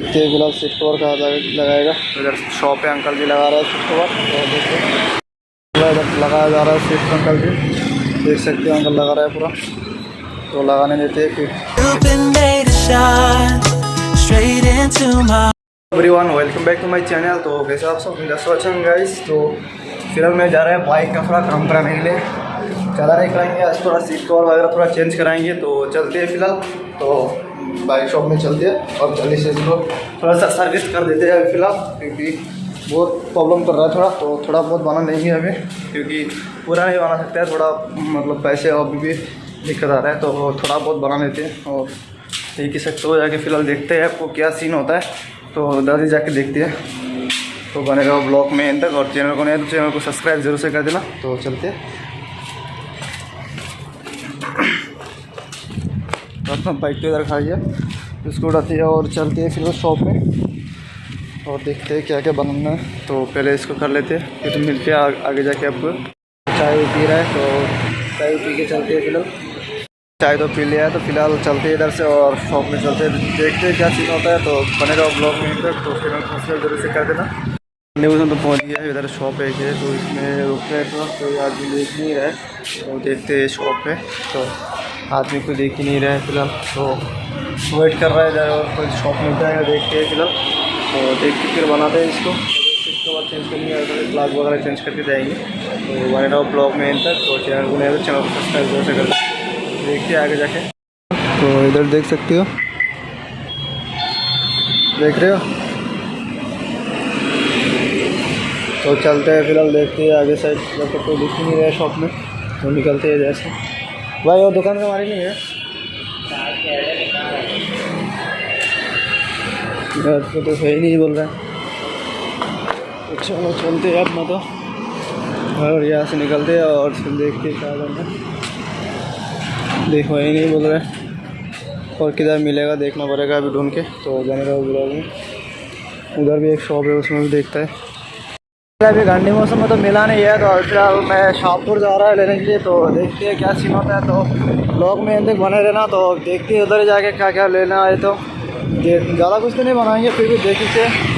फिलहाल seat cover कहाँ लगाएगा। इधर शॉप है, अंकल जी लगा रहा है सीट कवर। तो देखो इधर लगाया जा रहा है सीट पर, अंकल जी देख सकते हो अंकल लगा रहा है पूरा। तो लगाने देते हैं फिर। Everyone welcome back to my channel. तो कैसे आप सब जस्ट गाइस। तो फिलहाल मैं जा रहा है बाइक का थोड़ा काम कराने के लिए, ज़्यादा नहीं कराएंगे आज, थोड़ा सीट कवर वगैरह थोड़ा चेंज कराएंगे। तो चलते हैं फिलहाल, तो बाइक शॉप में चलते हैं और जल्दी से इसको थोड़ा सा सर्विस कर देते हैं फिलहाल, क्योंकि बहुत प्रॉब्लम कर रहा है थोड़ा। तो थोड़ा बहुत बना लेंगे अभी, क्योंकि पूरा नहीं बना सकते हैं, थोड़ा मतलब पैसे अभी भी दिक्कत आ रहा है। तो थोड़ा बहुत बना लेते हैं और देख ही सकते हो, जाके फिलहाल देखते हैं आपको क्या सीन होता है। तो दादी जाके देखते हैं। तो बने रहो ब्लॉग में एंड तक, और चैनल को नहीं तो चैनल को सब्सक्राइब जरूर से कर देना। तो चलते हैं, अपना बाइक तो इधर खाइए, इसको उड़ाते हैं और चलते हैं फिर शॉप में और देखते हैं क्या क्या बनाना है। तो पहले इसको कर लेते हैं, फिर मिलते हैं आगे जाके। आपको चाय पी रहा है तो चाय पी के चलते हैं फिलहाल। चाय तो पी लिया है, तो फिलहाल चलते हैं इधर से और शॉप में चलते हैं, देखते हैं क्या सीन होता है। तो बने रहो ब्लॉग में तक। तो चैनल को सब्सक्राइब जरूर से कर देना। न्यूज़ में तो पहुँच गया है, इधर शॉप है कि तो इसमें रुक रहे तो कोई आदमी देख नहीं रहा है। तो देखते हैं शॉप पे, तो आदमी को देख ही नहीं रहा है फिलहाल। तो वेट कर रहा है इधर, और कोई शॉप मिलता है देखते हैं फिलहाल। तो देख के फिर बनाते हैं इसको, इसके बाद चेंज करेंगे, ब्लॉग वगैरह चेंज करके जाएंगे। तो बने रहो ब्लॉग में तक। तो चैनल को नहीं तो चैनल को सब्सक्राइब जरूर से कर दें, देखते हैं आगे जाके। तो इधर देख सकते हो, देख रहे हो। तो चलते हैं फिलहाल, देखते हैं आगे साइड, जब तक कोई दिख ही नहीं रहा है शॉप में तो निकलते हैं जैसे। भाई वो दुकान का हमारी नहीं है तो सही नहीं बोल रहा है। तो चलो चलते हैं अपना तो, और यहाँ से निकलते हैं और फिर देखते हैं क्या करना है। देखो यही नहीं बोल रहा है, और किधर मिलेगा देखना पड़ेगा अभी ढूंढ के। तो जाने रहा ब्लॉग में, उधर भी एक शॉप है उसमें भी देखता है। अभी ठंडी मौसम में तो मिला नहीं है, तो फिलहाल मैं शाहपुर जा रहा है लेने के लिए। तो देखते हैं क्या सीन होता है। तो ब्लॉग में अंदर बने रहना, तो देखते हैं उधर ही जाके क्या क्या लेना है। तो ज़्यादा कुछ तो नहीं बनाएंगे, फिर भी देखिए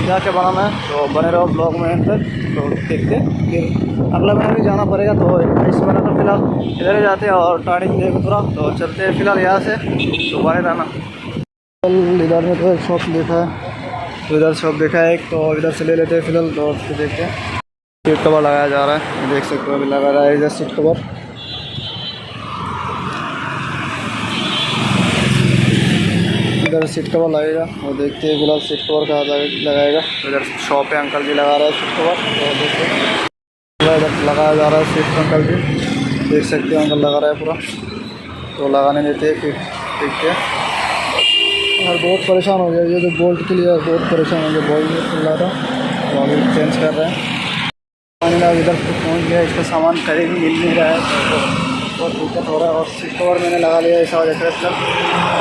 क्या क्या बनाना है। तो बने रहो ब्लॉग में अंदर। तो देखते हैं, फिर अगला महीना भी जाना पड़ेगा। तो इस महीना तो फिलहाल इधर ही जाते हैं और टाइम देगा पूरा। तो चलते हैं फिलहाल यहाँ से, तो बने रहना। इधर में तो एक शॉप देखा है, तो इधर शॉप देखा है एक, तो इधर से ले लेते हैं फिलहाल। तो फिर देखते हैं। सीट कवर लगाया जा रहा है, देख सकते हो अभी लगा रहा है इधर सीट कवर। इधर सीट कवर लगेगा, और देखते हैं फिलहाल सीट कवर कहाँ लगाएगा। इधर शॉप है, अंकल जी लगा रहा है सीट कवर। तो देखते इधर लगाया जा रहा है सीट पर, अंकल जी देख सकते हो अंकल लगा रहा है पूरा। तो लगाने देते हैं, फिर देखते हैं। और बहुत परेशान हो गया, ये जो बोल्ट के लिए बहुत परेशान हो गया, बोल्ट नहीं खुल रहा था, तो अभी चेंज कर रहे हैं। इधर पहुँच गया, इसका सामान कहीं भी मिल नहीं रहा है, तो बहुत दिक्कत हो रहा है। और सीट कवर मैंने लगा लिया ऐसा वजह से फिलहाल।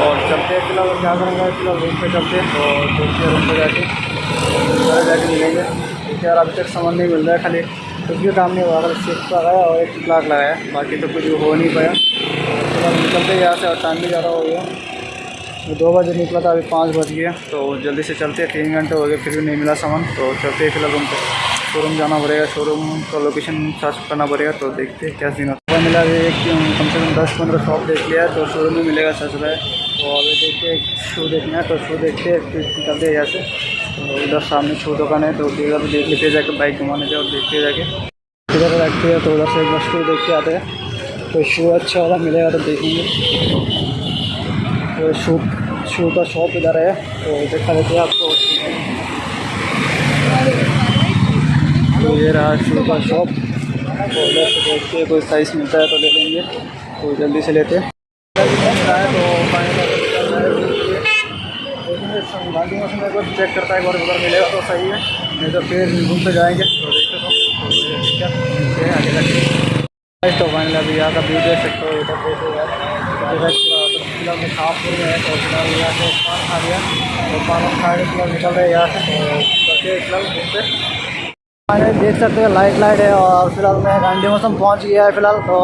और चलते हैं फिलहाल, क्या करेंगे फिलहाल रूम पे चलते हैं। तो देखते हैं रूम पे जाके मिलेंगे, क्योंकि यार अभी तक सामान नहीं मिल रहा है, खाली कुछ भी काम नहीं हुआ। अगर सीट लगाया और एक प्लाक लगाया, बाकी तो कुछ हो नहीं पाया। फिलहाल निकलते हैं यहाँ से, और टाइम भी ज़्यादा हो गया। 2 बजे निकला था, अभी 5 बज गया। तो जल्दी से चलते हैं, 3 घंटे हो गए फिर भी नहीं मिला सामान। तो चलते हैं फिलहाल रूम पे, शोरूम जाना पड़ेगा, शोरूम का लोकेशन सर्च करना पड़ेगा। तो देखते हैं क्या सीन होता है। मिला अभी एक कम से कम 10-15 शॉप देख लिया, तो शोरूम में मिलेगा सच रहा है। तो अभी देखते हैं शू देखना है, तो शू देखते हैं फिर निकलते हैं यहाँ से। तो इधर सामने शू दुकान है, तो इधर भी देख लेते जाके, बाइक घुमाने से और देखते जाके इधर रखते हैं। तो उधर से एक बार शू देख के आते हैं, तो शू अच्छा वाला मिलेगा तो देखेंगे। तो शू का शॉप इधर है, तो दिखा देते हैं आपको। तो ये रहा शू का शॉप, तो उधर से देखते हैं कोई साइज़ मिलता है तो ले लेंगे। तो जल्दी से लेते हैं। तो गांधी मौसम में एक बार चेक करता है, एक बार उधर मिलेगा तो सही है, नहीं तो फिर घूम पे जाएंगे। तो देखते तो क्या आगे जाके। तो फाइनल अभी यहाँ का व्यू देख सकते हो, इधर देखो यार फिलहाल में शाहपुर में है। तो फिलहाल यहाँ से पान खा लिया, तो पान खा के फिलहाल निकल रहे हैं यहाँ से। तो करके फिलहाल घूमते देख सकते हैं, लाइट है। और फिलहाल मैं गांधी मौसम पहुँच गया है फिलहाल। तो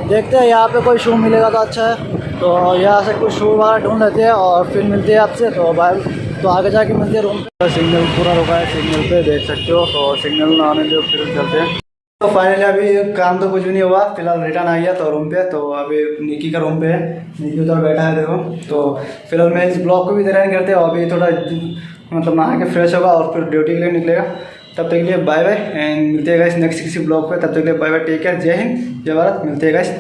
देखते हैं यहाँ पे कोई शू मिलेगा तो अच्छा है। तो यहाँ से कुछ शू वगैरह ढूंढ लेते हैं और फिर मिलते हैं आपसे। तो बाय, तो आगे जाके मिलते हैं रूम पे। सिग्नल पूरा रुका है, सिग्नल पे देख सकते हो, तो सिग्नल ना आने दो फिर चलते हैं। तो फाइनली अभी काम तो कुछ भी नहीं हुआ, फिलहाल रिटर्न आ गया तो रूम पे। तो अभी निकी का रूम पे है, निकी उधर बैठा है देखो। तो फिलहाल मैं इस ब्लॉग को भी दे करते हो, अभी थोड़ा मतलब नहा के फ्रेश होगा और फिर ड्यूटी के लिए निकलेगा। तब तक के लिए बाय बाय एंड मिलते हैं गाइस नेक्स्ट किसी ब्लॉग पे। तब तक के लिए बाय बाय, टेक केयर, जय हिंद जय भारत, मिलते हैं गाइस।